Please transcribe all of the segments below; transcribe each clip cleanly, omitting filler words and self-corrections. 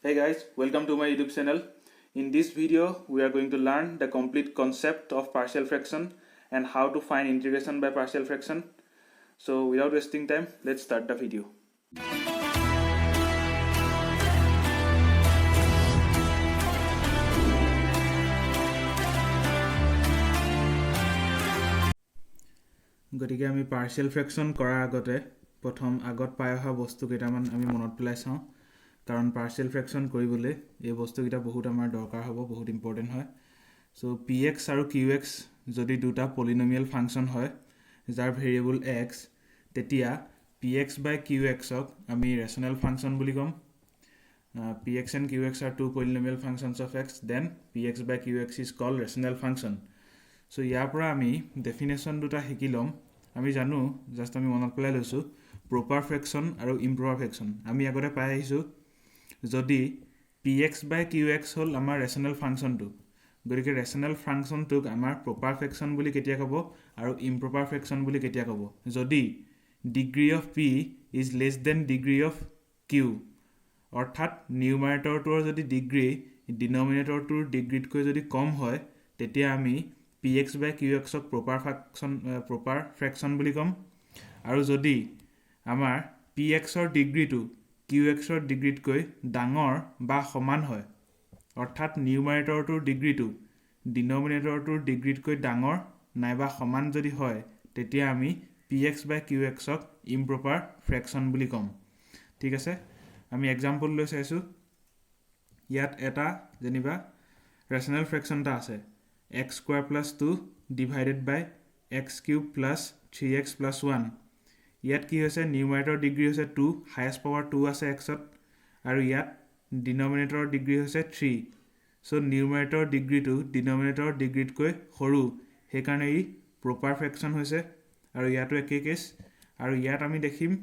Hey guys, welcome to my YouTube channel. In this video, we are going to learn the complete concept of partial fraction and how to find integration by partial fraction. So without wasting time, let's start the video. গতিকে আমি partial fraction কৰাৰ আগতে প্ৰথম আগত পাই অহা বস্তু কেইটামান আমি মনত পেলাই চাওঁ কাৰণ partial fraction কৰিবলৈ এই বস্তু কেইটা বহুত আমাৰ দৰকাৰ হ'ব বহুত ইম্পৰ্টেন্ট হয় সো px আৰু qx যদি দুটা পলিনোমিয়েল ফাংচন হয় যাৰ ভেৰিয়েবল x তেতিয়া px by qx ক আমি ৰেচনেল ফাংচন বুলি কম px and qx are two polynomial functions of x then px by qx is called rational function So ইয়াৰ পৰা আমি ডেফিনেশ্যন দুটা শিকি লম আমি জানো জাস্ট আমি মনত পেলাই লৈছো প্ৰপাৰ ফ্ৰেকশন আৰু ইম্প্ৰপাৰ ফ্ৰেকশন আমি আগতে পাই আহিছো যদি px by qx হল আমাৰ ৰেচনেল ফাংচনটো গৰিকে ৰেচনেল ফাংচনটোক আমাৰ প্ৰপাৰ ফ্ৰেকশন বুলি কেতিয়া ক'ব আৰু ইম্প্ৰপাৰ ফ্ৰেকশন বুলি কেতিয়া ক'ব যদি degree of p is less than degree of q অৰ্থাৎ নিউমাৰেটৰটোৰ যদি ডিগ্ৰী ডিনমিনেটৰটোৰ ডিগ্ৰীতকৈ যদি কম হয় তেতিয়া আমি px by qx ক proper fraction বুলি কম আৰু যদি আমাৰ px ৰ ডিগ্ৰীটো qx ৰ ডিগ্ৰীতকৈ ডাঙৰ বা সমান হয় অৰ্থাৎ নিউমাৰেটৰটোৰ ডিগ্ৰীটো ডিনমিনেটৰটোৰ ডিগ্ৰীতকৈ ডাঙৰ নাইবা সমান যদি হয় তেতিয়া আমি px by qx ক improper fraction বুলি কম ঠিক আছে আমি एग्जांपल লৈ চাইছো ইয়াত এটা যেনিবা ৰেচনেল ফ্ৰেকশন টা আছে x square plus 2 divided by x cube plus 3x plus 1 ইয়াত কি হৈছে নিউমাৰেটৰ ডিগ্ৰী হৈছে 2 হাইয়েষ্ট পাৱাৰ 2 আছে x ত আৰু ইয়াত ডিনমিনেটৰ ডিগ্ৰী হৈছে 3 সো নিউমাৰেটৰ ডিগ্ৰীটো ডিনমিনেটৰ ডিগ্ৰীতকৈ সৰু হে কাৰণে ই প্ৰপাৰ ফ্ৰেকশন হৈছে আৰু ইয়াটো একে কেছ আৰু ইয়াত আমি দেখিম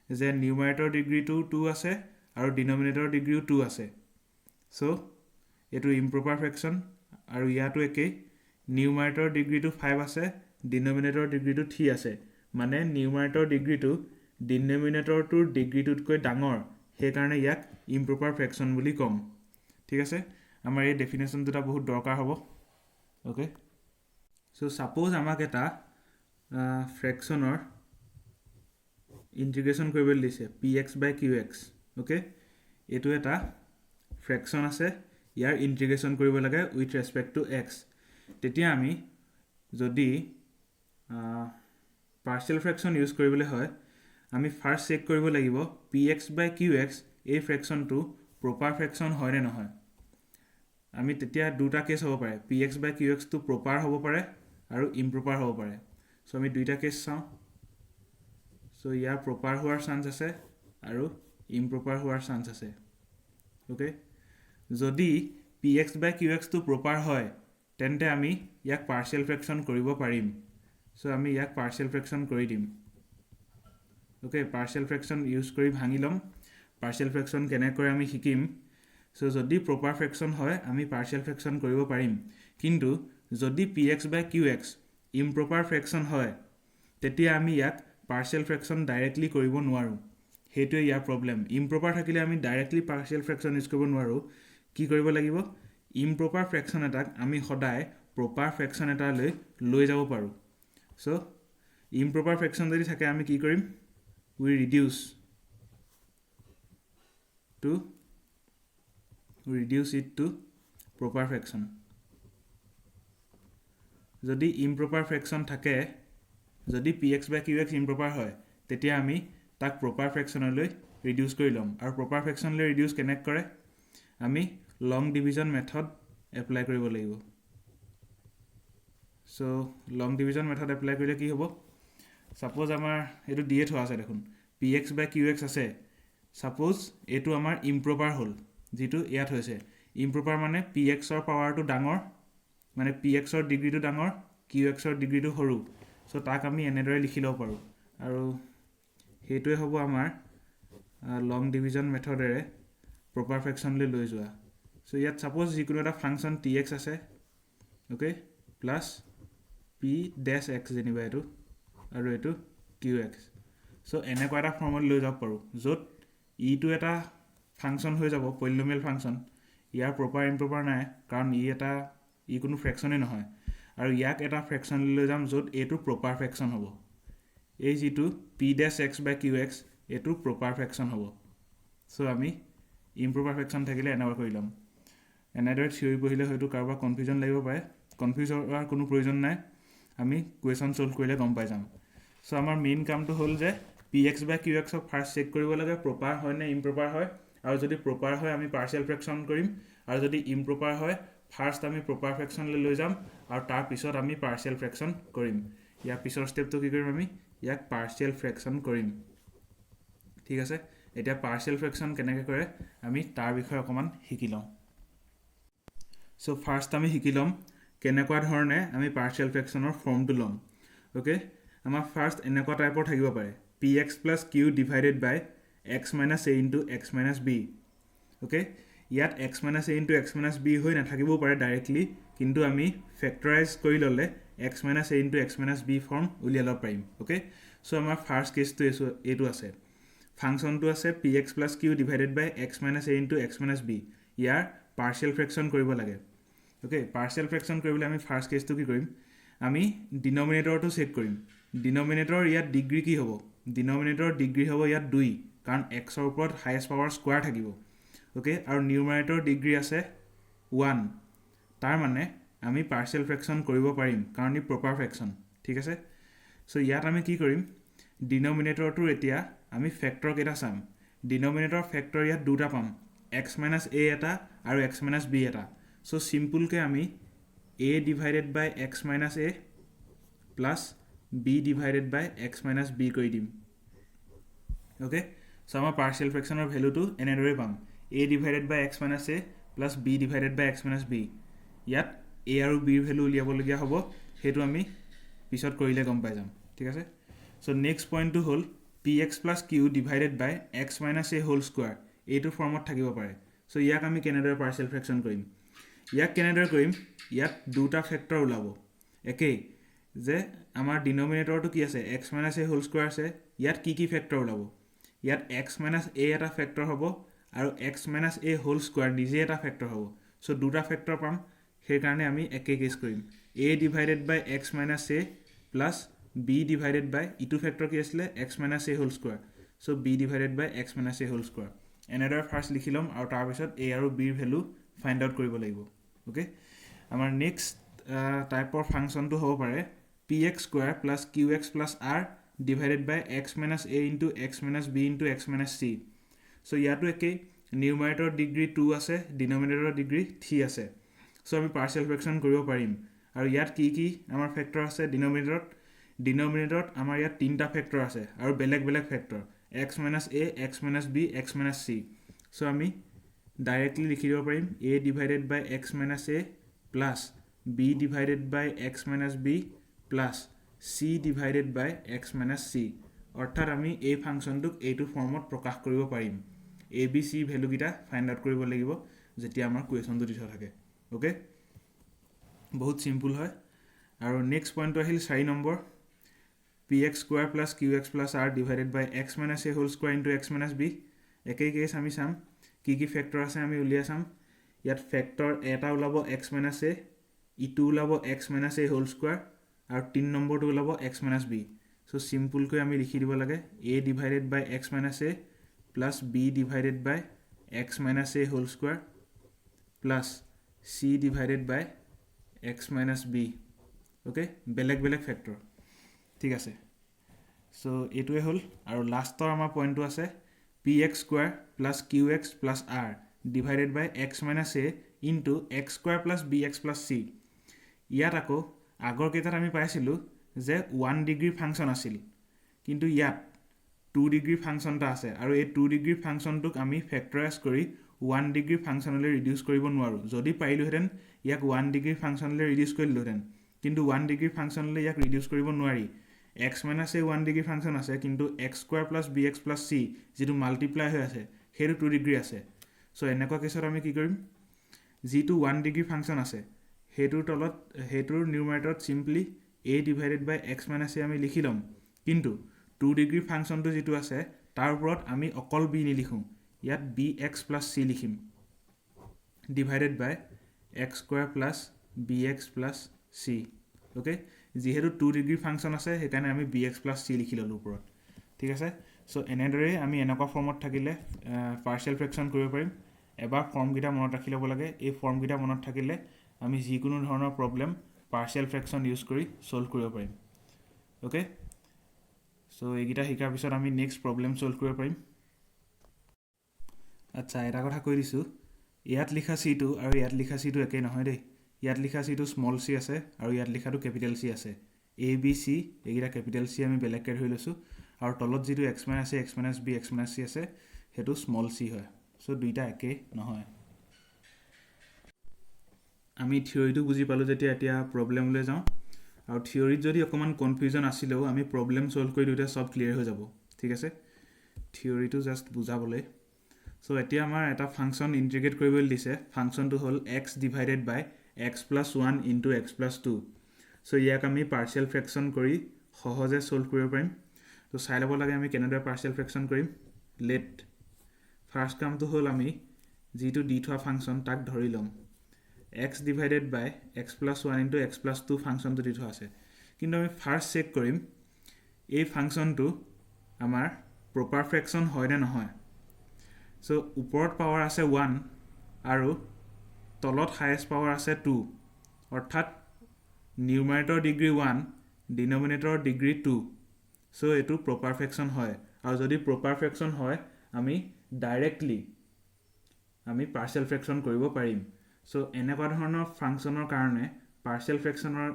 যে নিউমাৰেটৰ ডিগ্ৰীটো 2 আছে আৰু ডিনমিনেটৰ ডিগ্ৰীও 2 আছে সো এটো ইম্প্ৰপাৰ ফ্ৰেকশন আৰু ইয়াটো একে নিউমাৰেটৰ ডিগ্ৰীটো 5 আছে ডিনমিনেটৰ ডিগ্ৰীটো 3 আছে মানে নিউমাৰেটৰ ডিগ্ৰীটো ডিনমিনেটৰটোৰ ডিগ্ৰীটোতকৈ ডাঙৰ হে কাৰণে ইয়াক ইম্প্ৰপাৰ ফ্ৰেকশন বুলি কম ঠিক আছে আমাৰ এই ডেফিনেশ্যন দুটা বহুত দৰকাৰ হ'ব ওকে সো সাপোজ আমাক এটা ফ্ৰেকশনৰ ইন্টিগ্ৰেশন কৰিবলৈ দিছে px by qx ওকে এটো এটা ফ্ৰেকশন আছে ইয়াৰ ইন্টিগ্ৰেশন কৰিব লাগে উইথ ৰেসপেক্ট টু x তেতিয়া আমি যদি পাৰ্শিয়াল ফ্ৰেকশন ইউজ কৰিবলৈ হয় আমি ফাৰ্স্ট চেক কৰিব লাগিব px by qx এই ফ্ৰেকশনটো প্ৰপাৰ ফ্ৰেকশন হয় নে নহয় আমি তেতিয়া দুটা কেছ হ'ব পাৰে px by qx টো প্ৰপাৰ হ'ব পাৰে আৰু ইম্প্ৰপাৰ হ'ব পাৰে সো আমি দুইটা কেছ চাওঁ সো ইয়াৰ প্ৰপাৰ হোৱাৰ চান্স আছে আৰু ইম্প্ৰপাৰ হোৱাৰ চান্স আছে ওকে যদি px by qx টো প্ৰপাৰ হয় তেন্তে আমি ইয়াক পাৰ্শিয়াল ফ্ৰেকশন কৰিব পাৰিম সো আমি ইয়াক পাৰ্শিয়াল ফ্ৰেকশন কৰি দিম ওকে পাৰ্শিয়াল ফ্ৰেকশন ইউজ কৰি ভাঙি লম পাৰ্শিয়াল ফ্ৰেকশন কেনে কৰে আমি শিকিম সো যদি প্ৰপাৰ ফ্ৰেকশন হয় আমি পাৰ্শিয়াল ফ্ৰেকশন কৰিব পাৰিম কিন্তু যদি px by qx ইম্প্ৰপাৰ ফ্ৰেকশন হয় তেতিয়া আমি ইয়াক পাৰ্শিয়াল ফ্ৰেকশন ডাইৰেক্টলি কৰিব নোৱাৰো হেতু ইয়াৰ প্ৰবলেম ইম্প্ৰপাৰ থাকিলে আমি ডাইৰেক্টলি পাৰ্শিয়াল ফ্ৰেকশন ইউজ কৰিব নোৱাৰো কি কৰিব লাগিব ইম্প্ৰপাৰ ফ্ৰেকশন এটাক আমি সদায় প্ৰপাৰ ফ্ৰেকশন এটা লৈ যাব পাৰো সো ইম্প্ৰপাৰ ফ্ৰেকশন যদি থাকে আমি কি কৰিম we reduce it to proper fraction যদি ইম্প্ৰপাৰ ফ্ৰেকশন থাকে যদি px by qx ইম্প্ৰপাৰ হয় তেতিয়া আমি তাক প্ৰপাৰ ফ্ৰেকশনলৈ ৰিডিউস কৰি লম আৰু প্ৰপাৰ ফ্ৰেকশনলৈ ৰিডিউস কানেক্ট কৰে আমি লং ডিভিজন মেথড এপ্লাই কৰিব লাগিব সো লং ডিভিজন মেথড এপ্লাই কৰিলে কি হ'ব সাপোজ আমাৰ এটো দিয়ে থোৱা আছে দেখোন px by qx আছে সাপোজ এটো আমাৰ ইম্প্ৰপাৰ হল যেটো ইয়াত হৈছে ইম্প্ৰপাৰ মানে px ৰ পাৱাৰটো ডাঙৰ মানে px ৰ ডিগ্ৰীটো ডাঙৰ qx ৰ ডিগ্ৰীটো সৰু সো তাক আমি এনেদৰে লিখি লব পাৰো আৰু হেতুৱে হ'ব আমাৰ লং ডিভিজন মেথডেৰে প্ৰপাৰ ফ্ৰেকশনলৈ লৈ যোৱা সো ইয়াত সাপোজ যিকোনো এটা ফাংচন tx আছে okay plus p dash x যেনিবা এটো আৰু এটো qx সো এনেকুৱা এটা ফৰ্মত লৈ যাব পাৰো যত ই টু এটা ফাংচন হৈ যাব পলিনমিয়েল ফাংচন ইয়াৰ প্ৰপাৰ ইম্প্ৰপাৰ নাই কাৰণ ই কোনো ফ্ৰেকশ্যনেই নহয় আৰু ইয়াক এটা ফ্ৰেকশ্যনলৈ লৈ যাম য'ত এইটো প্ৰপাৰ ফ্ৰেকশ্যন হ'ব এই যিটো p'(x/qx) এইটো প্ৰপাৰ ফ্ৰেকশ্যন হ'ব চ' আমি ইম্প্ৰপাৰ ফ্ৰেকশ্যন থাকিলে এনেকুৱা কৰি ল'ম এনেদৰে থিয়ৰি পঢ়িলে হয়তো কাৰোবাৰ কনফিউজন লাগিব পাৰে কনফিউজ হোৱাৰ কোনো প্ৰয়োজন নাই আমি কুৱেশ্যন ছল্ভ কৰিলে গম পাই যাম চ' আমাৰ মেইন কামটো হ'ল যে px/qx ফাৰ্ষ্ট চেক কৰিব লাগে প্ৰপাৰ হয় নে ইম্প্ৰপাৰ হয় আৰু যদি প্ৰপাৰ হয় আমি পাৰ্চিয়েল ফ্ৰেকশ্যন কৰিম আৰু যদি ইম্প্ৰপাৰ হয় ফাৰ্ষ্ট আমি প্ৰপাৰ ফ্ৰেকশ্যনলৈ লৈ যাম আৰু তাৰ পিছত আমি পাৰ্চিয়েল ফ্ৰেকশ্যন কৰিম ইয়াৰ পিছৰ ষ্টেপটো কি কৰিম আমি ইয়াক পাৰ্চিয়েল ফ্ৰেকশ্যন কৰিম ঠিক আছে এতিয়া পাৰ্চিয়েল ফ্ৰেকশ্যন কেনেকৈ কৰে আমি তাৰ বিষয়ে অকণমান শিকি লওঁ চ' ফাৰ্ষ্ট আমি শিকি ল'ম কেনেকুৱা ধৰণে আমি পাৰ্চিয়েল ফ্ৰেকশ্যনৰ ফৰ্মটো ল'ম অ'কে আমাৰ ফাৰ্ষ্ট এনেকুৱা টাইপৰ থাকিব পাৰে px + q divided by x - a into x - b okay ইয়াত x - a into x - b হৈ নাথাকিবও পাৰে ডাইৰেক্টলি কিন্তু আমি ফেক্টৰাইজ কৰি ল'লে x - a into x - b form উলিয়াই ল'ব পাৰিম অ'কে চ' আমাৰ ফাৰ্ষ্ট কেছটো এইটো আছে ফাংচনটো আছে px + q divided by x - a into x - b ইয়াৰ পাৰ্চিয়েল ফ্ৰেকশ্যন কৰিব লাগে অ'কে পাৰ্চিয়েল ফ্ৰেকশ্যন কৰিবলৈ আমি ফাৰ্ষ্ট কেছটো কি কৰিম আমি ডিনমিনেটৰটো চেক কৰিম ডিনমিনেটৰ ইয়াত ডিগ্ৰী কি হ'ব ডিনমিনেটৰ ডিগ্ৰী হ'ব ইয়াত 2 কাৰণ xৰ ওপৰত হায়েষ্ট পাৱাৰ স্কোৱাৰ থাকিব অ'কে আৰু নিউমাৰেটৰ ডিগ্ৰী আছে 1 তাৰ মানে আমি পাৰ্চিয়েল ফ্ৰেকশ্যন কৰিব পাৰিম কাৰণ ই প্ৰপাৰ ফ্ৰেকশ্যন ঠিক আছে চ' ইয়াত আমি কি কৰিম ডিনমিনেটৰটোৰ এতিয়া আমি ফেক্টৰ কেইটা চাম ডিনমিনেটৰ ফেক্টৰ ইয়াত দুটা পাম x - a এটা আৰু x - b এটা চ' চিম্পুলকৈ আমি a divided by x - a plus b divided by x - b কৰি দিম অ'কে চ' আমাৰ পাৰ্চিয়েল ফ্ৰেকশ্যনৰ ভেলুটো এনেদৰে পাম a divided by x - a plus b divided by x - b ইয়াত a আৰু b ৰ ভেলু উলিয়াবলগীয়া হ'ব সেইটো আমি পিছত কৰিলে গম পাই যাম ঠিক আছে চ' নেক্সট পইণ্টটো হ'ল px + q divided by x - a whole square এইটো ফৰ্মত থাকিব পাৰে চ' ইয়াক আমি কেনেদৰে পাৰ্চিয়েল ফ্ৰেকশ্যন কৰিম ইয়াক কেনেদৰে কৰিম ইয়াত দুটা ফেক্টৰ ওলাব একেই যে আমাৰ ডিনমিনেটৰটো কি আছে x - a হোল স্কোৱাৰ আছে ইয়াত কি ফেক্টৰ ওলাব ইয়াত x - a এটা ফেক্টৰ হ'ব আৰু x - a হোল স্কোৱাৰ নিজে এটা ফেক্টৰ হ'ব চ' দুটা ফেক্টৰ পাম সেইকাৰণে আমি একেই কেছ কৰিম a divided by x - a plus b divided by ইটো ফেক্টৰ কি আছিলে x - a whole square so' b divided by x - a whole square এনেদৰে ফাৰ্ষ্ট লিখি ল'ম আৰু তাৰপিছত a আৰু b ৰ ভেলু ফাইণ্ড আউট কৰিব লাগিব অ'কে আমাৰ নেক্সট টাইপৰ ফাংচনটো হ'ব পাৰে px square plus qx plus r divided by x - a into x - b into x - c so' ইয়াতো একেই নিউমাৰেটৰ ডিগ্ৰী 2 আছে ডিনমিনেটৰৰ ডিগ্ৰী 3 আছে চ' আমি পাৰ্চিয়েল ফ্ৰেকশ্যন কৰিব পাৰিম আৰু ইয়াত কি আমাৰ ফেক্টৰ আছে ডিনমিনেটৰত আমাৰ ইয়াত তিনিটা ফেক্টৰ আছে আৰু বেলেগ factor x - a x - b x - c so' আমি ডাইৰেক্টলি লিখি দিব পাৰিম a divided by x - a plus b divided by x - b plus c divided by x - c অৰ্থাৎ আমি এই ফাংচনটোক এইটো ফৰ্মত প্ৰকাশ কৰিব পাৰিম a b c ভেলুকেইটা ফাইণ্ড আউট কৰিব লাগিব যেতিয়া আমাৰ কুৱেশ্যনটো দি থোৱা থাকে অ'কে বহুত চিম্পুল হয় আৰু নেক্সট পইণ্টটো আহিল 4 number px square plus qx plus r divided by x - a whole square into x - b একেই কেছ আমি চাম কি ফেক্টৰ আছে আমি উলিয়াই চাম ইয়াত ফেক্টৰ এটা ওলাব x - a ইটো ওলাব x - a হোল স্কোৱাৰ আৰু 3 নম্বৰটো ওলাব x - b চ' চিম্পুলকৈ আমি লিখি দিব লাগে a divided by x - a plus b divided by x - a whole square plus c divided by x - b okay বেলেগ ফেক্টৰ ঠিক আছে চ' এইটোৱে হ'ল আৰু লাষ্টৰ আমাৰ পইণ্টটো আছে px square plus qx plus r divided by x - a into x square plus bx plus c ইয়াত আকৌ আগৰ কেইটাত আমি পাইছিলোঁ যে 1 ডিগ্ৰী ফাংচন আছিল কিন্তু ইয়াত 2 ডিগ্ৰী ফাংচন এটা আছে আৰু এই 2 ডিগ্ৰী ফাংচনটোক আমি ফেক্টৰাইজ কৰি 1 ডিগ্ৰী ফাংচনলৈ ৰিডিউচ কৰিব নোৱাৰোঁ যদি পাৰিলোহেঁতেন ইয়াক 1 ডিগ্ৰী ফাংচনলৈ ৰিডিউচ কৰিলোহেঁতেন কিন্তু 1 ডিগ্ৰী ফাংচনলৈ ইয়াক ৰিডিউচ কৰিব নোৱাৰি x - a 1 ডিগ্ৰী ফাংচন আছে কিন্তু x square plus bx plus c যিটো মাল্টিপ্লাই হৈ আছে সেইটো 2 ডিগ্ৰী আছে চ' এনেকুৱা কেছত আমি কি কৰিম যিটো 1 ডিগ্ৰী ফাংচন আছে সেইটোৰ নিউমাৰেটৰত simply a divided by x - a আমি লিখি ল'ম কিন্তু 2 ডিগ্ৰী ফাংচনটো যিটো আছে তাৰ ওপৰত আমি অকল b নিলিখোঁ ইয়াত bx plus c লিখিম divided by x square plus bx plus c okay যেহেতু 2 ডিগ্ৰী ফাংচন আছে সেইকাৰণে আমি bx plus c লিখি ললো ওপৰত ঠিক আছে সো এনেদৰে আমি এনেকুৱা ফৰ্মত থাকিলে পাৰ্শিয়াল ফ্ৰেকশন কৰিব পাৰিম এবাৰ ফৰ্ম গিটা মনত ৰাখি ল'ব লাগে এই ফৰ্ম গিটা মনত থাকিলে আমি যিকোনো ধৰণৰ প্ৰবলেম পাৰ্শিয়াল ফ্ৰেকশন ইউজ কৰি সলভ কৰিব পাৰিম ওকে সো এইগিটা শিকাৰ পিছত আমি নেক্সট প্ৰবলেম সলভ কৰিব পাৰিম আচ্ছা এটা কথা কৈ দিছো ইয়াত লিখা c টো আৰু ইয়াত লিখা c টো একে নহয় দেই ইয়াত লিখা c টো স্মল c আছে আৰু ইয়াত লিখাটো ক্যাপিটেল c আছে a b c এইগিটা ক্যাপিটেল c আমি বেলেগকৈ ধৰি লৈছো আৰু তলত যেটো x - a x - b x - c আছে হেতু স্মল c হয় সো দুইটা একে নহয় আমি থিওৰিটো বুজি পালো যেতিয়া এতিয়া প্ৰবলেমলৈ যাও আৰু থিওৰিত যদি অকমান কনফিউজন আছিলেও আমি প্ৰবলেম সলভ কৰি দুটা সব ক্লিয়াৰ হৈ যাব ঠিক আছে থিওৰিটো জাস্ট বুজাবলৈ সো এতিয়া আমাৰ এটা ফাংচন ইন্টিগ্ৰেট কৰিবলৈ দিছে ফাংচনটো হল x divided by x plus 1 into x plus 2 so ইয়াক আমি পাৰ্শিয়াল ফ্ৰেকশন কৰি সহজে সলভ কৰিব পাৰিম তো চাই ল'ব লাগে আমি কেনেদৰে পাৰ্শিয়াল ফ্ৰেকশন কৰিম লেট ফাৰ্স্ট কামটো হল আমি যেটো দি থোৱা ফাংচন তাক ধৰি লম x divided by x plus 1 into x plus 2 ফাংচনটো দি থোৱা আছে কিন্তু আমি ফাৰ্স্ট চেক কৰিম এই ফাংচনটো আমাৰ প্ৰপাৰ ফ্ৰেকশন হয় নে নহয় সো ওপৰত পাৱাৰ আছে 1 আৰু তলত হাইয়েস্ট পাৱাৰ আছে 2 অৰ্থাৎ নিউমাৰেটৰ ডিগ্ৰী 1 ডিনোমিনেটৰ ডিগ্ৰী 2 সো এটো প্ৰপাৰ ফ্ৰেকশন হয় আৰু যদি প্ৰপাৰ ফ্ৰেকশন হয় আমি ডাইৰেক্টলি আমি পাৰ্শিয়াল ফ্ৰেকশন কৰিব পাৰিম সো এনেকুৱা ধৰণৰ ফাংচনৰ কাৰণে পাৰ্শিয়াল ফ্ৰেকশনৰ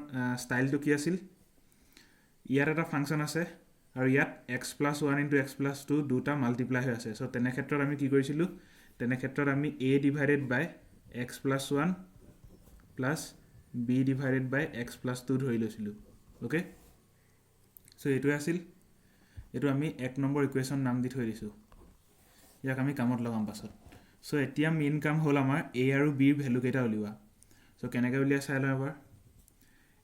ষ্টাইলটো কি আছিল ইয়াত এটা ফাংচন আছে আৰু ইয়াত x plus 1 into x plus 2 দুটা মাল্টিপ্লাই হৈ আছে সো তেনে ক্ষেত্ৰত আমি কি কৰিছিলো তেনে ক্ষেত্ৰত আমি a divided by x plus 1 plus b divided by x plus 2 ধৰি লৈছিলো ওকে সো এটো আছিল এটো আমি এক নম্বৰ ইকুৱেচন নাম দি থৈ দিছো ইয়াক আমি কামত লগাম পাছত সো এতিয়া মেইন কাম হল আমাৰ a আৰু b ৰ ভ্যালু কেটা উলিওৱা সো কেনেকৈ উলিয়া চাই লওঁ এবাৰ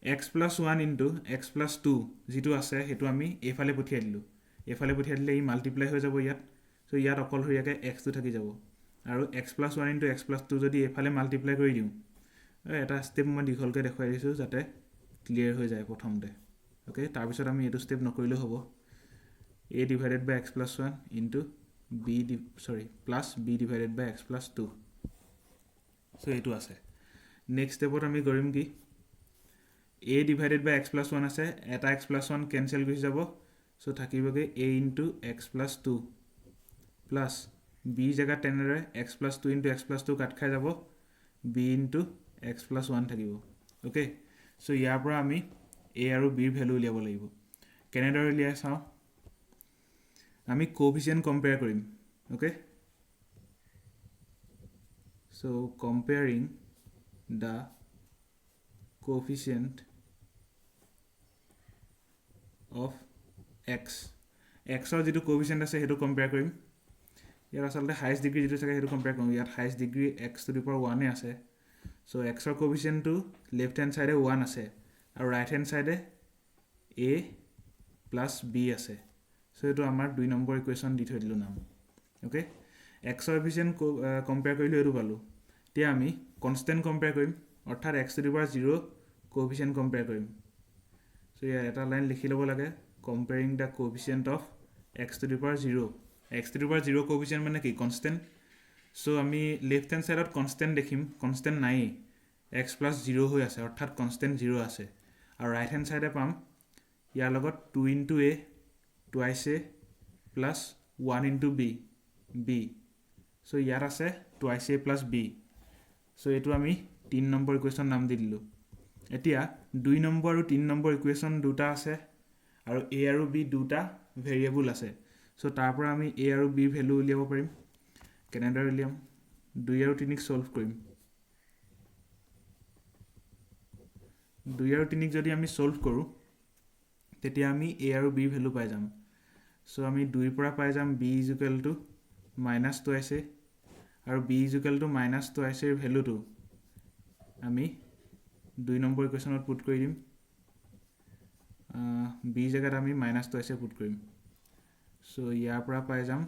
x plus 1 into x plus 2 যেটো আছে হেতু আমি এফালে পঠিয়াই দিলো এফালে পঠিয়াই দিলে ই মাল্টিপ্লাই হৈ যাব ইয়াত সো ইয়াত অকল হৰিয়াকে x টো থাকি যাব আৰু x plus 1 into x plus 2 যদি এফালে মাল্টিপ্লাই কৰি দিও এটা স্টেপ মই দীঘলকৈ দেখাই দিছো যাতে ক্লিয়াৰ হৈ যায় প্ৰথমতে ওকে তাৰ পিছত আমি এটো স্টেপ নকৰিলে হ'ব a divided by x plus 1 into plus b divided by x plus 2 so এটো আছে নেক্সট স্টেপত আমি কৰিম কি a divided by x plus 1 আছে এটা x plus 1 কেনসেল হৈ যাব so থাকিবগে a into x plus 2 plus b জায়গা টেনৰে x plus 2 into x plus 2 কাট খাই যাব b into x plus 1 থাকিব ওকে সো ইয়াৰ পৰা আমি a আৰু b ৰ ভ্যালু উলিয়াব লাগিব কেনেদৰে উলিয়াই চাও আমি কোএফিচিয়েন্ট কম্পেয়াৰ কৰিম okay so comparing the coefficient of x ৰ যেটো কোএফিচিয়েন্ট আছে হেতু কম্পেয়াৰ কৰিম ইয়াৰ আসলতে হাইয়েস্ট ডিগ্ৰী যেটো থাকে হেতু কম্পেয়াৰ কৰিম ইয়াত highest degree x to the power 1 এ আছে সো x ৰ কোএফিচিয়েন্টটো লেফট হ্যান্ড সাইডে 1 আছে আৰু ৰাইট হ্যান্ড সাইডে a plus b আছে সো এটো আমাৰ 2 নম্বৰ ইকুৱেচন দি থৈ দিলো নাম ওকে x ৰ কোএফিচিয়েন্ট কম্পেয়াৰ কৰিলো এটো পালো তিয়া আমি কনস্ট্যান্ট কম্পেয়াৰ কৰিম অৰ্থাৎ x to the power 0 কোএফিচিয়েন্ট compare কৰিম সো ইয়াৰ এটা লাইন লিখি ল'ব লাগে comparing the coefficient of x to the power 0 x to the power 0 coefficient মানে কি কনস্ট্যান্ট সো আমি লেফট হ্যান্ড সাইডত কনস্ট্যান্ট দেখিম কনস্ট্যান্ট নাই x plus 0 হৈ আছে অৰ্থাৎ কনস্ট্যান্ট 0 আছে আৰু ৰাইট হ্যান্ড সাইডে পাম ইয়াৰ লগত 2 into a twice a plus 1 into b so ইয়াৰ আছে twice a plus b so এটো আমি 3 নম্বৰ ইকুৱেচন নাম দি দিলো এতিয়া 2 নম্বৰ আৰু 3 নম্বৰ ইকুৱেচন দুটা আছে আৰু a আৰু b দুটা ভেৰিয়েবল আছে সো তাৰ পৰা আমি a আৰু b ভ্যালু উলিয়াব পাৰিম কেনেদৰে উলিয়াম 2 আৰু 3 ক সলভ কৰিম 2 আৰু 3 ক যদি আমি সলভ কৰো তেতিয়া আমি a আৰু b ভ্যালু পাই যাম সো আমি 2 ৰ পৰা পাই যাম b -2ac আৰু b -2ac ৰ ভ্যালুটো আমি 2 নম্বৰ ইকুৱেচনত পুট কৰি দিম b জায়গাত আমি -2ac পুট কৰিম সো ইয়াৰ পৰা পাই যাম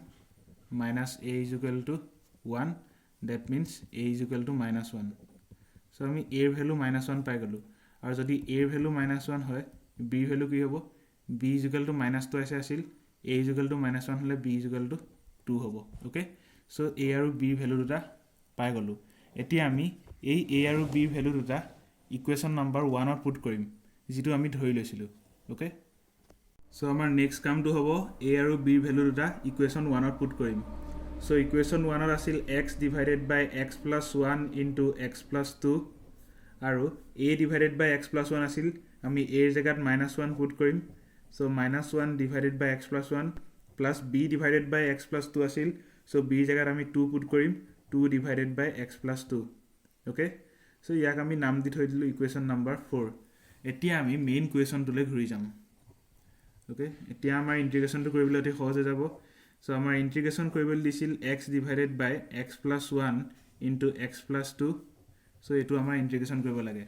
minus a is equal to 1, that means a is equal to minus 1. So আমি a ৰ value minus 1 পাই গলো আৰু যদি a ৰ value minus 1 হয় b ৰ value কি হ'ব b is equal to minus 2 আছে আছিল a is equal to minus 1 হলে b is equal to 2 হ'ব ওকে সো a আৰু b ৰ value দুটা পাই গলো এতিয়া আমি এই a আৰু b ৰ value দুটা ইকুৱেশ্যন নম্বৰ 1 ত পুট কৰিম যেটো আমি ধৰি লৈছিলো ওকে সো আমাৰ নেক্সট কামটো হ'ব a আৰু b ৰ value দুটা ইকুৱেশ্যন 1 ত পুট কৰিম সো ইকুৱেশ্যন 1 ত আছিল x divided by x plus 1 into x plus 2 আৰু a divided by x plus 1 আছিল আমি a ৰ জাগাত -1 পুট কৰিম so -1 divided by x plus 1 plus b divided by x plus 2 আছিল সো b ৰ জাগাত আমি 2 পুট কৰিম 2 divided by x plus 2 okay so ইয়াক আমি নাম দি থৈ দিলো ইকুৱেশ্যন নম্বৰ 4 এতিয়া আমি মেইন কুৱেশ্যনটোলৈ ঘূৰি যাম ওকে এতিয়া আমাৰ ইন্টিগ্ৰেশনটো কৰিবলৈ অতি সহজ হৈ যাব সো আমাৰ ইন্টিগ্ৰেশন কৰিবলৈ দিছিল x divided by x plus 1 into x plus 2 so এটো আমাৰ ইন্টিগ্ৰেশন কৰিব লাগে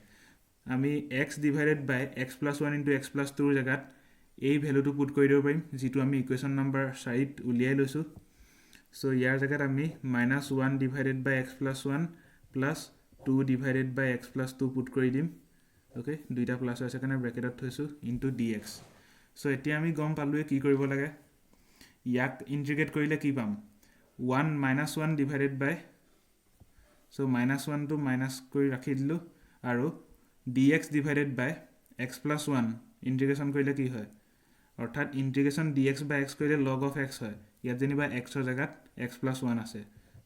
আমি x divided by x plus 1 into x plus 2 ৰ জাগাত এই ভ্যালুটো পুট কৰি দিব পাৰিম যেটো আমি ইকুৱেশ্যন নম্বৰ 4 ত উলিয়াই লৈছো সো ইয়াৰ জাগাত আমি -1 divided by x plus 1 plus 2 divided by x plus 2 put কৰি দিম ওকে দুইটা প্লাস আছে কাৰণে ব্ৰেকেটত থৈছো into dx সো এতিয়া আমি গম পালোৱে কি কৰিব লাগে ইয়াক ইন্টিগ্ৰেট কৰিলে কি পাম 1 -1 divided by so -1 to minus কৰি ৰাখি দিলো আৰু dx divided by x plus 1 ইন্টিগ্ৰেশন কৰিলে কি হয় অৰ্থাৎ ইন্টিগ্ৰেশন dx by x কৰিলে log of x হয় ইয়াত যেনিবা x ৰ জাগাত x plus 1 আছে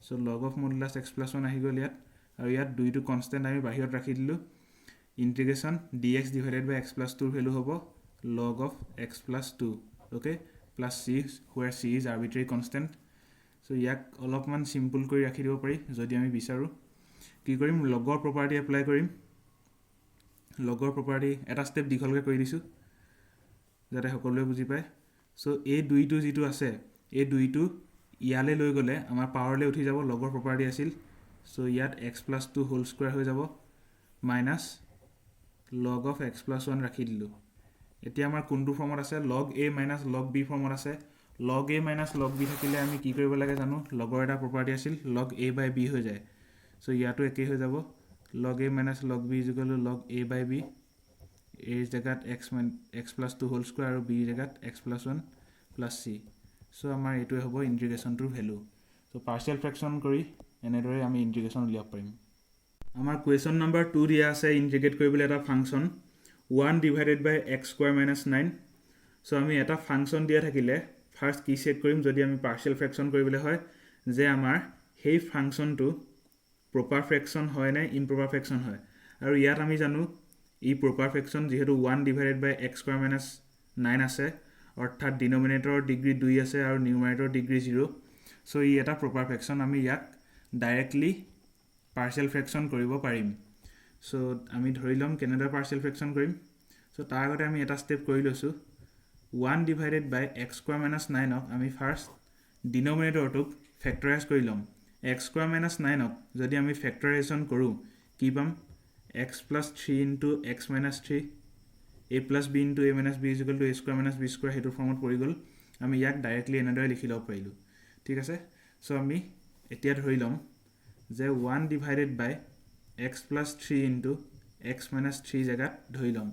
so log of modulus x plus 1 আহি গল ইয়াত আৰু ইয়াত দুইটো কনস্ট্যান্ট আমি বাহিৰত ৰাখি দিলো integration dx divided by x plus 2 value hobo log of x plus 2 okay plus c where c is arbitrary constant so yak olopman simple kori rakhi dibo pari jodi ami bicharu ki korim logor property apply korim logor property eta step dikholke kori disu jate hokolwe buji pae so a duitu jitu ase a duitu iale loi gole amar power le uthi jabo logor property asil so yat x plus 2 whole square hoi jabo minus log of x plus 1 rakhi dilu এতিয়া আমাৰ কোনটো ফৰ্মত আছে log a minus log b ফৰ্মত আছে log a minus log b থাকিলে আমি কি কৰিব লাগে জানো লগৰ এটা প্ৰপাৰ্টি আছিল log a by b হৈ যায় সো ইয়াটো একেই হৈ যাব log a minus log b is equal to log a by b a জাগাত x plus 2 whole square আৰু b জাগাত x plus 1 plus c so আমাৰ এটোই হ'ব ইন্টিগ্ৰেশনটোৰ ভ্যালু সো পাৰ্শিয়াল ফ্ৰেকশন কৰি এনেদৰে আমি ইন্টিগ্ৰেশন উলিয়াব পাৰিম আমাৰ কোৱেশ্চন নম্বৰ 2 দিয়া আছে ইন্টিগ্ৰেট কৰিবলৈ এটা function 1 divided by x square minus 9 so আমি এটা ফাংচন দিয়া থাকিলে ফার্স্ট কি চেক কৰিম যদি আমি পাৰ্শিয়াল ফ্ৰেকশন কৰিবলৈ হয় যে আমাৰ হেই ফাংচনটো প্ৰপাৰ ফ্ৰেকশন হয় না ইম্প্ৰপাৰ ফ্ৰেকশন হয় আৰু ইয়াত আমি জানো ই প্ৰপাৰ ফ্ৰেকশন যেহেতু 1 divided by x square minus 9 আছে অৰ্থাৎ ডিনোমিনেটৰৰ ডিগ্ৰী 2 আছে আৰু নিউমাৰেটৰৰ ডিগ্ৰী 0 so ই এটা প্ৰপাৰ ফ্ৰেকশন আমি ইয়াক ডাইৰেক্টলি পাৰ্শিয়াল ফ্ৰেকশন কৰিব পাৰিম so আমি ধৰি লম কেনেদৰে পাৰ্শিয়াল ফ্ৰেকশন কৰিম so তাৰ আগতে আমি এটা স্টেপ কৰি লৈছো 1 divided by x square minus 9 ক আমি ফার্স্ট ডিনোমিনেটৰটোক ফ্যাক্টৰাইজ কৰি লম x square minus 9 ক যদি আমি ফ্যাক্টৰাইজেশন কৰো কি পাম x plus 3 into x minus 3 a plus b into a minus b is equal to a square minus b square হেতু ফৰ্মত পৰি গল আমি ইয়াক ডাইৰেক্টলি এনেদৰে লিখি লব পাৰিলো ঠিক আছে সো আমি এতিয়া ধৰি লম যে 1 divided by x plus 3 into x minus 3 জাগাত ধৰি লম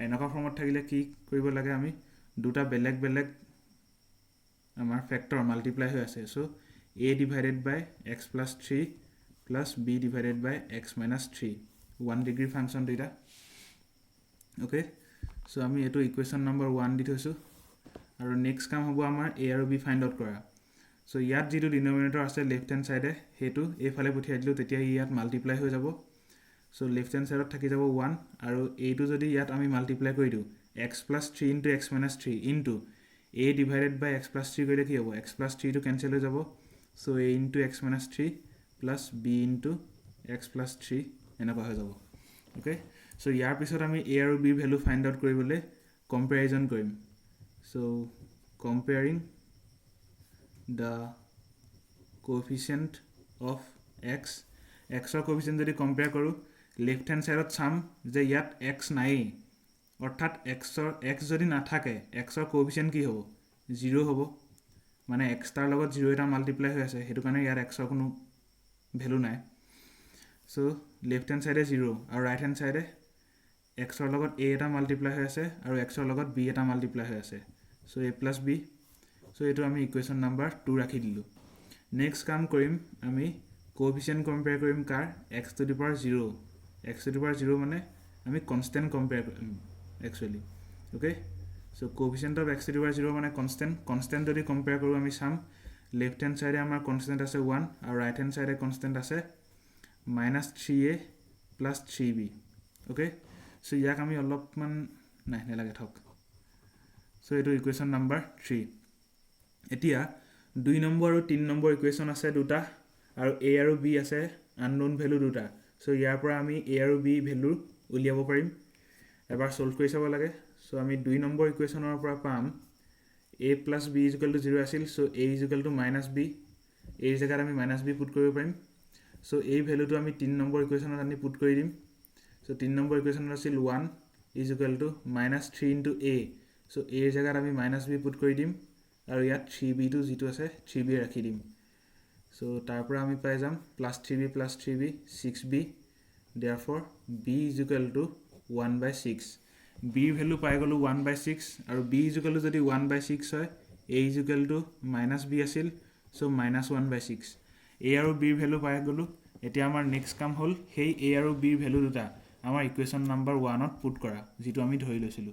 এনেকা ফৰ্মত থাকিলে কি কৰিব লাগে আমি দুটা বেলেগ বেলেগ আমাৰ ফ্যাক্টৰ মাল্টিপ্লাই হৈ আছে so a divided by x plus 3 plus b divided by x minus 3 1 degree function দুইটা ওকে সো আমি এটো ইকুৱেশ্যন নম্বৰ 1 দি থৈছো আৰু নেক্সট কাম হ'ব আমাৰ a আৰু b ফাইন্ড আউট কৰা সো ইয়াত যেটো ডিনোমিনেটৰ আছে লেফট হ্যান্ড সাইডে হেতু এফালে পঠিয়াই দিলো তেতিয়া ইয়াত মাল্টিপ্লাই হৈ যাব সো লেফট হ্যান্ড সাইডত থাকি যাব 1 আৰু এইটো যদি ইয়াত আমি মাল্টিপ্লাই কৰি দিও x plus 3 into x minus 3 into a divided by x plus 3 কৰিলে কি হ'ব x plus 3 টো ক্যান্সেল হৈ যাব so a into x minus 3 plus b into x plus 3 এনেকুৱা হৈ যাব ওকে সো ইয়াৰ পিছত আমি a আৰু b ভ্যালু ফাইন্ড আউট কৰিবলৈ কম্পেৰিজন কৰিম so comparing the coefficient of x x ৰ coefficient যদি কম্পেয়াৰ কৰো লেফট হ্যান্ড সাইডত চাম যে ইয়াত x নাই অৰ্থাৎ x যদি নাথাকে x ৰ কোএফিচিয়েন্ট কি হ'ব 0 হ'ব মানে x তাৰ লগত 0 এটা মাল্টিপ্লাই হৈ আছে হেতু কাৰণে ইয়াৰ x ৰ কোনো ভ্যালু নাই সো লেফট হ্যান্ড সাইডে 0 আৰু ৰাইট হ্যান্ড সাইডে x ৰ লগত a এটা মাল্টিপ্লাই হৈ আছে আৰু x ৰ লগত b এটা মাল্টিপ্লাই হৈ আছে সো a + b সো এটো আমি ইকুৱেশ্যন নাম্বাৰ 2 ৰাখি দিলো নেক্সট কাম কৰিম আমি কোএফিচিয়েন্ট কম্পেয়াৰ কৰিম কাৰ x to the power 0 x to the power 0 মানে আমি কনস্ট্যান্ট কম্পেয়াৰ কৰিম actually okay so coefficient of x to the power 0 মানে কনস্ট্যান্ট যদি কম্পেয়াৰ কৰো আমি চাম লেফট হ্যান্ড সাইডে আমাৰ কনস্ট্যান্ট আছে 1 আৰু ৰাইট হ্যান্ড সাইডে কনস্ট্যান্ট আছে -3a + 3b ওকে সো ইয়াক আমি অলপমান নাই নেলাগে থক সো এটো ইকুৱেশ্যন নাম্বাৰ 3 এতিয়া 2 নম্বৰ আৰু 3 নম্বৰ ইকুৱেশ্যন আছে দুটা আৰু a আৰু b আছে আননোন ভ্যালু দুটা সো ইয়াৰ পৰা আমি a আৰু b ভ্যালু উলিয়াব পাৰিম এবাৰ সলভ কৰি চাব লাগে সো আমি 2 নম্বৰ ইকুৱেশ্যনৰ পৰা পাম a + b = 0 আছিল সো a = -b এই জায়গাত আমি -b পুট কৰিব পাৰিম সো এই ভ্যালুটো আমি 3 নম্বৰ ইকুৱেশ্যনত আনি পুট কৰি দিম সো 3 নম্বৰ ইকুৱেশ্যনত আছিল 1 = -3 * a সো a এৰ জায়গাত আমি -b পুট কৰি দিম আৰু ইয়াত 3b টো যেটো আছে 3b ৰাখি দিম সো তাৰ পৰা আমি পাই যাম +3b + 3b 6b therefore b = 1/6 b value পাই গলো 1/6 আৰু b যদি 1/6 হয় a -b আছিল সো -1/6 a আৰু b ভ্যালু পাই গলো এতিয়া আমাৰ নেক্সট কাম হল হেই a আৰু b ভ্যালু দুটা আমাৰ ইকুৱেশ্যন নাম্বাৰ 1 ত পুট কৰা যেটো আমি ধৰি লৈছিলো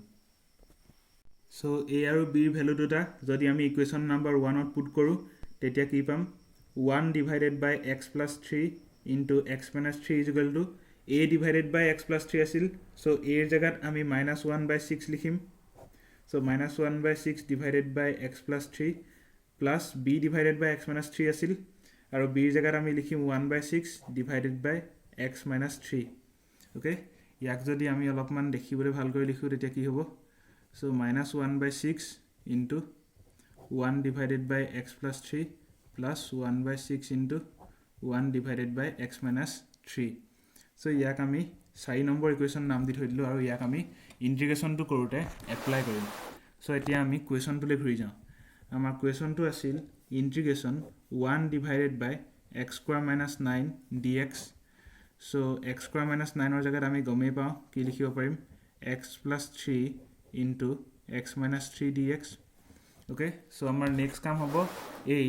সো a আৰু b ভ্যালু দুটা যদি আমি ইকুৱেশ্যন নাম্বাৰ 1 ত পুট কৰো তেতিয়া কি পাম 1 / x + 3 * x - 3 a / x + 3 আছিল সো a এর জায়গাত আমি -1/6 লিখিম so -1/6 / x + 3 plus b / x - 3 আছিল আৰু b এর জায়গাত আমি লিখিম 1/6 / x - 3 ওকে ইয়াক যদি আমি অলপমান দেখিবলৈ ভাল কৰি লিখো তেতিয়া কি হ'ব so -1/6 * 1 / x + 3 plus 1/6 into 1 divided by x minus 3 so ইয়াক আমি 4 নম্বৰ ইকুৱেশ্যন নাম দি থৈ দিলো আৰু ইয়াক আমি ইন্টিগ্ৰেশনটো কৰোতে এপ্লাই কৰিম সো এতিয়া আমি কোৱেশ্যনটোলৈ ঘূৰি যাওঁ আমাৰ কোৱেশ্যনটো আছিল ইন্টিগ্ৰেশন 1 divided by x square minus 9 dx so x square minus 9 ৰ জায়গাত আমি গমেই পাওঁ কি লিখিব পাৰিম x plus 3 into x minus 3 dx okay so আমাৰ নেক্সট কাম হ'ব এই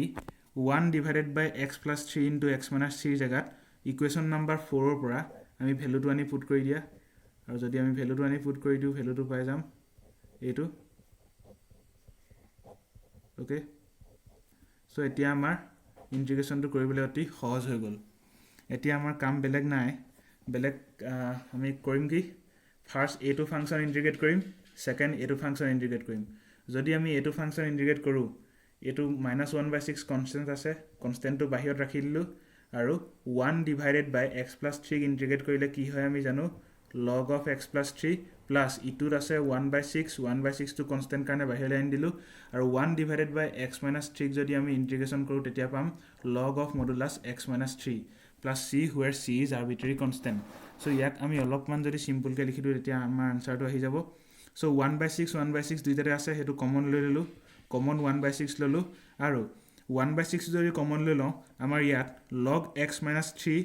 1 divided by x plus 3 into x minus 3 জায়গাত ইকুৱেশ্যন নাম্বাৰ 4 ৰ পৰা আমি ভ্যালুটো আনি পুট কৰি দিয়া আৰু যদি আমি ভ্যালুটো আনি পুট কৰি দিও ভ্যালুটো পাই যাম এইটো ওকে সো এতিয়া আমাৰ ইন্টিগ্ৰেশনটো কৰিবলৈ অতি সহজ হৈ গল এতিয়া আমাৰ কাম বেলেগ নাই বেলেগ আমি কৰিম কি ফাৰ্স্ট a2 ফাংচন ইন্টিগ্ৰেট কৰিম সেকেন্ড a2 ফাংচন ইন্টিগ্ৰেট কৰিম যদি আমি a2 ফাংচন ইন্টিগ্ৰেট কৰো এটো -1/6 কনস্ট্যান্ট আছে কনস্ট্যান্টটো বাহিৰত ৰাখি দিলো আৰু 1 divided by x plus 3 ইন্টিগ্ৰেট কৰিলে কি হয় আমি জানো log of x plus 3 plus ইটোত আছে 1/6 টো কনস্ট্যান্ট কাৰণে বাহিৰলৈ আনি দিলো আৰু 1 divided by x minus 3 যদি আমি ইন্টিগ্ৰেশন কৰো তেতিয়া পাম log of modulus x minus 3 plus c where c is arbitrary constant so ইয়াক আমি অলপমান যদি সিম্পল কে লিখি দিও তেতিয়া আমাৰ আনসাৰটো আহি যাব so 1/6 দুইটাতে আছে হেতু কমন লৈ ললো কমন 1/6 ললো আৰু 1/6 যদি কমন লৈ লওঁ আমাৰ ইয়াত log x minus 3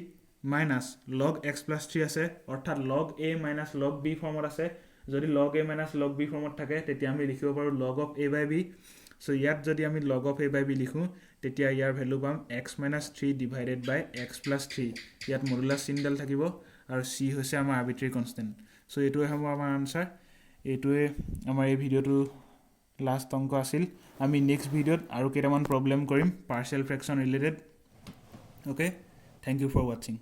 minus log x plus 3 আছে অৰ্থাৎ log a minus log b ফৰ্মত আছে যদি log a minus log b ফৰ্মত থাকে তেতিয়া আমি লিখিব পাৰো log of a by b so ইয়াত যদি আমি log of a by b লিখো তেতিয়া ইয়াৰ ভ্যালু পাম x minus 3 divided by x plus 3 ইয়াত মডুলাস চিনডাল থাকিব আৰু c হৈছে আমাৰ আৰবিট্ৰাৰী কনস্ট্যান্ট so এটোৱে হ'ব আমাৰ আনসাৰ এটোৱে আমাৰ এই ভিডিওটো লাষ্ট অংক আছিল আমি নেক্সট ভিডিওত আৰু কেইটামান প্ৰবলেম কৰিম partial fraction related okay thank you for watching